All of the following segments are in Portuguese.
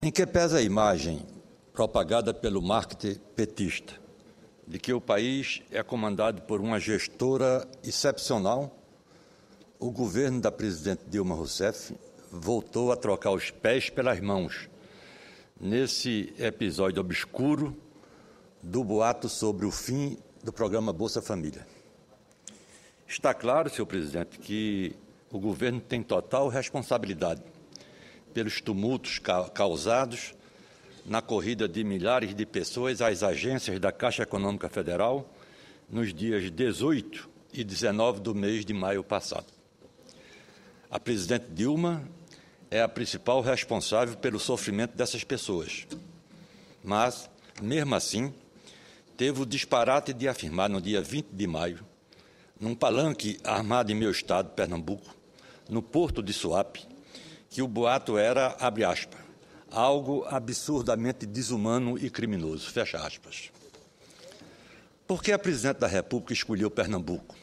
Em que pesa a imagem propagada pelo marketing petista de que o país é comandado por uma gestora excepcional, o governo da presidente Dilma Rousseff voltou a trocar os pés pelas mãos nesse episódio obscuro do boato sobre o fim do programa Bolsa Família. Está claro, senhor presidente, que o governo tem total responsabilidade pelos tumultos causados na corrida de milhares de pessoas às agências da Caixa Econômica Federal nos dias 18 e 19 do mês de maio passado. A presidente Dilma é a principal responsável pelo sofrimento dessas pessoas, mas, mesmo assim, teve o disparate de afirmar no dia 20 de maio, num palanque armado em meu estado, Pernambuco, no porto de Suape, que o boato era, abre aspas, algo absurdamente desumano e criminoso, fecha aspas. Por que a presidente da República escolheu Pernambuco?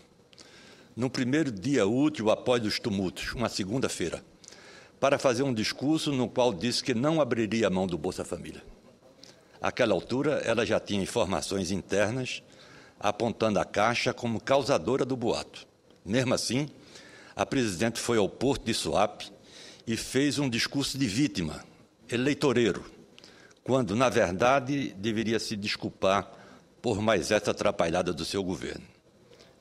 No primeiro dia útil após os tumultos, uma segunda-feira, para fazer um discurso no qual disse que não abriria a mão do Bolsa Família. Àquela altura, ela já tinha informações internas apontando a Caixa como causadora do boato. Mesmo assim, a presidente foi ao porto de Suape e fez um discurso de vítima, eleitoreiro, quando, na verdade, deveria se desculpar por mais essa atrapalhada do seu governo.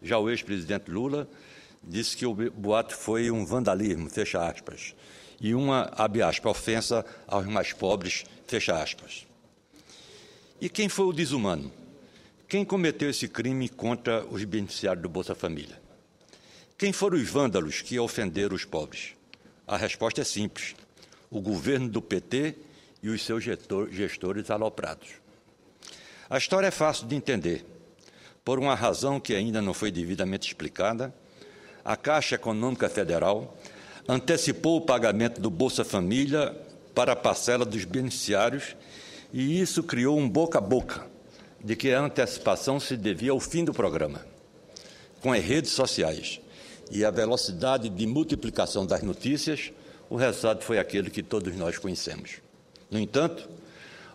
Já o ex-presidente Lula disse que o boato foi um vandalismo, fecha aspas, e uma, abre aspas, ofensa aos mais pobres, fecha aspas. E quem foi o desumano? Quem cometeu esse crime contra os beneficiários do Bolsa Família? Quem foram os vândalos que ofenderam os pobres? A resposta é simples: o governo do PT e os seus gestores aloprados. A história é fácil de entender. Por uma razão que ainda não foi devidamente explicada, a Caixa Econômica Federal antecipou o pagamento do Bolsa Família para a parcela dos beneficiários e isso criou um boca a boca de que a antecipação se devia ao fim do programa. Com as redes sociais e a velocidade de multiplicação das notícias, o resultado foi aquele que todos nós conhecemos. No entanto,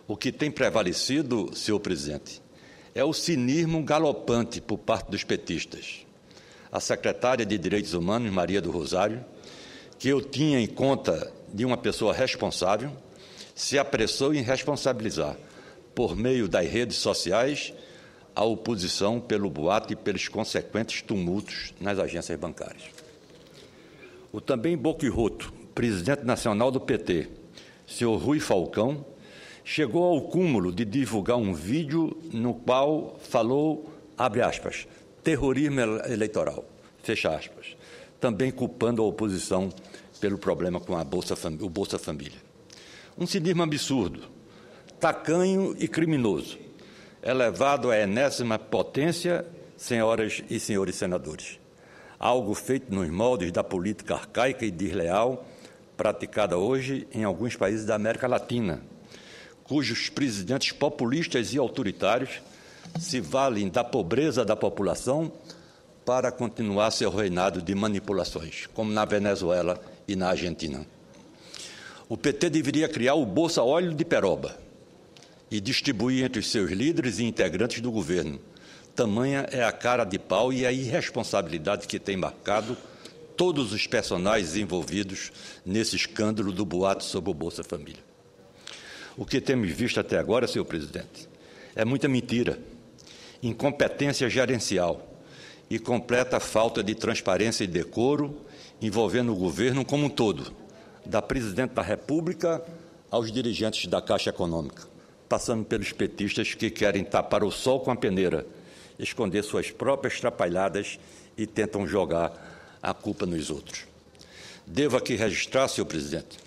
o que tem prevalecido, senhor presidente, é o cinismo galopante por parte dos petistas. A secretária de Direitos Humanos, Maria do Rosário, que eu tinha em conta de uma pessoa responsável, se apressou em responsabilizar, por meio das redes sociais, a oposição pelo boato e pelos consequentes tumultos nas agências bancárias. O também boquiroto presidente nacional do PT, senhor Rui Falcão, chegou ao cúmulo de divulgar um vídeo no qual falou, abre aspas, terrorismo eleitoral, fecha aspas, também culpando a oposição pelo problema com o Bolsa Família. Um cinismo absurdo, tacanho e criminoso, elevado à enésima potência, senhoras e senhores senadores. Algo feito nos moldes da política arcaica e desleal praticada hoje em alguns países da América Latina, cujos presidentes populistas e autoritários se valem da pobreza da população para continuar seu reinado de manipulações, como na Venezuela e na Argentina. O PT deveria criar o Bolsa Óleo de Peroba e distribuir entre os seus líderes e integrantes do governo. Tamanha é a cara de pau e a irresponsabilidade que tem marcado todos os personagens envolvidos nesse escândalo do boato sobre o Bolsa Família. O que temos visto até agora, senhor presidente, é muita mentira, incompetência gerencial e completa falta de transparência e decoro envolvendo o governo como um todo, da presidente da República aos dirigentes da Caixa Econômica, passando pelos petistas que querem tapar o sol com a peneira, esconder suas próprias trapalhadas e tentam jogar a culpa nos outros. Devo aqui registrar, senhor presidente,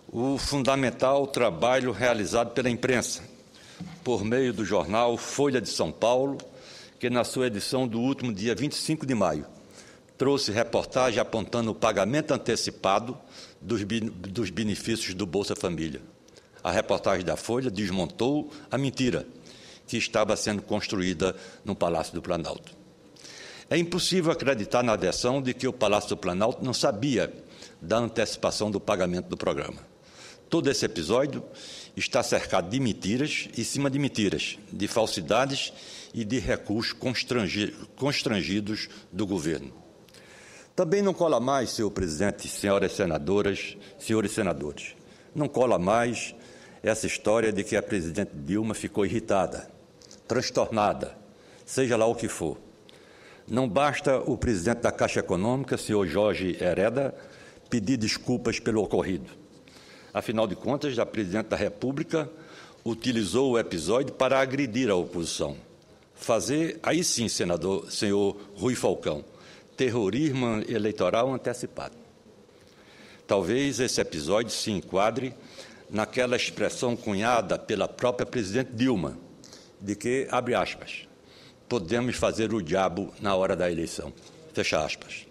o fundamental trabalho realizado pela imprensa, por meio do jornal Folha de São Paulo, que na sua edição do último dia 25 de maio, trouxe reportagem apontando o pagamento antecipado dos benefícios do Bolsa Família. A reportagem da Folha desmontou a mentira que estava sendo construída no Palácio do Planalto. É impossível acreditar na versão de que o Palácio do Planalto não sabia da antecipação do pagamento do programa. Todo esse episódio está cercado de mentiras e cima de mentiras, de falsidades e de recursos constrangidos do governo. Também não cola mais, senhor presidente, senhoras senadoras, senhores senadores, não cola mais essa história de que a presidente Dilma ficou irritada, transtornada, seja lá o que for. Não basta o presidente da Caixa Econômica, senhor Jorge Hereda, pedir desculpas pelo ocorrido. Afinal de contas, a presidente da República utilizou o episódio para agredir a oposição. Fazer, aí sim, senhor Rui Falcão, terrorismo eleitoral antecipado. Talvez esse episódio se enquadre naquela expressão cunhada pela própria presidente Dilma, de que, abre aspas, podemos fazer o diabo na hora da eleição, fecha aspas.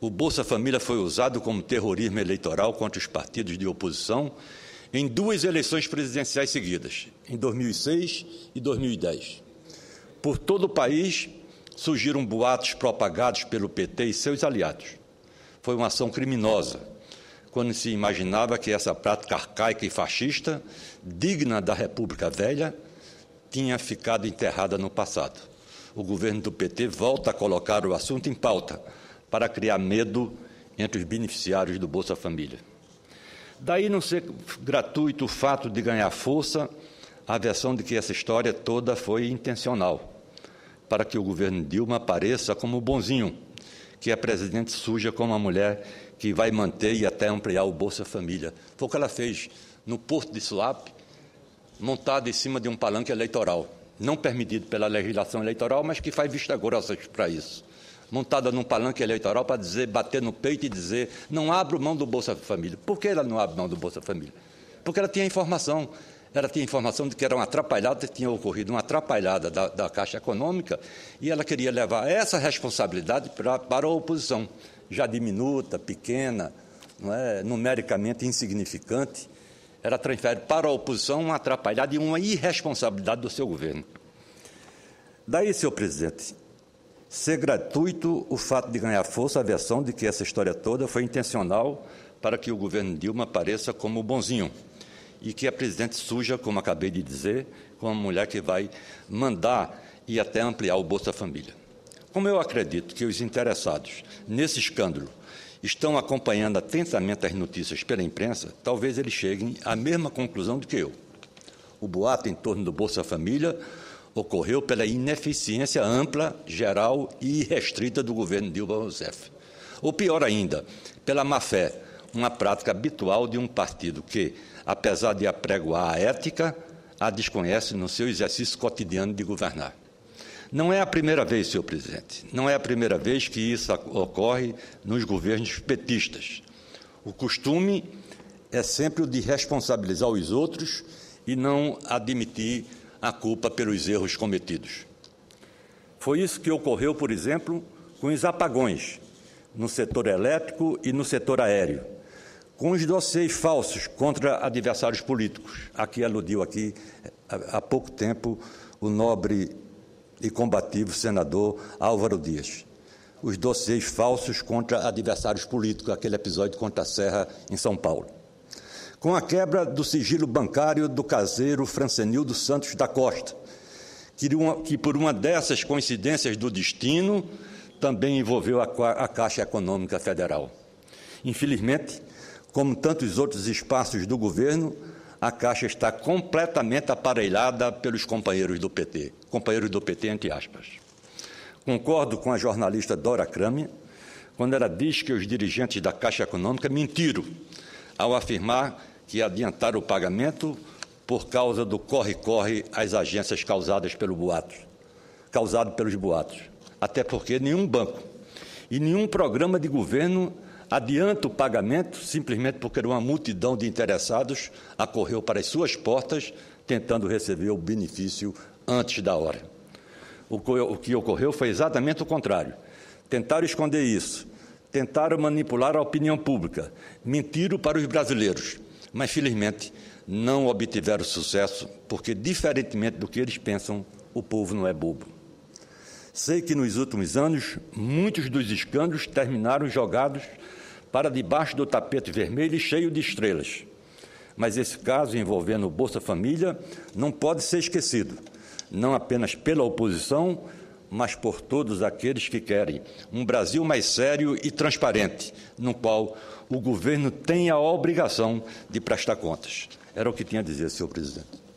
O Bolsa Família foi usado como terrorismo eleitoral contra os partidos de oposição em 2 eleições presidenciais seguidas, em 2006 e 2010. Por todo o país, surgiram boatos propagados pelo PT e seus aliados. Foi uma ação criminosa, quando se imaginava que essa prática arcaica e fascista, digna da República Velha, tinha ficado enterrada no passado. O governo do PT volta a colocar o assunto em pauta para criar medo entre os beneficiários do Bolsa Família. Daí não ser gratuito o fato de ganhar força a versão de que essa história toda foi intencional, para que o governo Dilma apareça como bonzinho, que a presidente suja como a mulher que vai manter e até ampliar o Bolsa Família. Foi o que ela fez no Porto de Suape, montada em cima de um palanque eleitoral, não permitido pela legislação eleitoral, mas que faz vista grossa para isso. Montada num palanque eleitoral para dizer, bater no peito e dizer, não abro mão do Bolsa Família. Por que ela não abre mão do Bolsa Família? Porque ela tinha informação. Ela tinha informação de que era uma atrapalhada, tinha ocorrido uma atrapalhada da Caixa Econômica, e ela queria levar essa responsabilidade para a oposição, já diminuta, pequena, não é, numericamente insignificante. Ela transfere para a oposição uma atrapalhada e uma irresponsabilidade do seu governo. Daí, senhor presidente, ser gratuito o fato de ganhar força a versão de que essa história toda foi intencional para que o governo Dilma apareça como bonzinho e que a presidente suja, como acabei de dizer, como a mulher que vai mandar e até ampliar o Bolsa Família. Como eu acredito que os interessados nesse escândalo estão acompanhando atentamente as notícias pela imprensa, talvez eles cheguem à mesma conclusão do que eu. O boato em torno do Bolsa Família ocorreu pela ineficiência ampla, geral e irrestrita do governo Dilma Rousseff. Ou pior ainda, pela má-fé, uma prática habitual de um partido que, apesar de apregoar a ética, a desconhece no seu exercício cotidiano de governar. Não é a primeira vez, senhor presidente, não é a primeira vez que isso ocorre nos governos petistas. O costume é sempre o de responsabilizar os outros e não admitir a culpa pelos erros cometidos. Foi isso que ocorreu, por exemplo, com os apagões no setor elétrico e no setor aéreo, com os dossiês falsos contra adversários políticos. Aqui aludiu há pouco tempo o nobre e combativo senador Álvaro Dias. Os dossiês falsos contra adversários políticos, aquele episódio contra a Serra em São Paulo. Com a quebra do sigilo bancário do caseiro Francenildo Santos da Costa, que por uma dessas coincidências do destino, também envolveu a Caixa Econômica Federal. Infelizmente, como tantos outros espaços do governo, a Caixa está completamente aparelhada pelos companheiros do PT entre aspas. Concordo com a jornalista Dora Kramer, quando ela diz que os dirigentes da Caixa Econômica mentiram ao afirmar que adiantaram o pagamento por causa do corre-corre às agências causado pelos boatos. Até porque nenhum banco e nenhum programa de governo adianta o pagamento simplesmente porque uma multidão de interessados acorreu para as suas portas tentando receber o benefício antes da hora. O que ocorreu foi exatamente o contrário. Tentaram esconder isso, tentaram manipular a opinião pública, mentiram para os brasileiros, mas, felizmente, não obtiveram sucesso, porque, diferentemente do que eles pensam, o povo não é bobo. Sei que, nos últimos anos, muitos dos escândalos terminaram jogados para debaixo do tapete vermelho e cheio de estrelas. Mas esse caso envolvendo o Bolsa Família não pode ser esquecido, não apenas pela oposição, mas por todos aqueles que querem um Brasil mais sério e transparente, no qual o governo tem a obrigação de prestar contas. Era o que tinha a dizer, senhor presidente.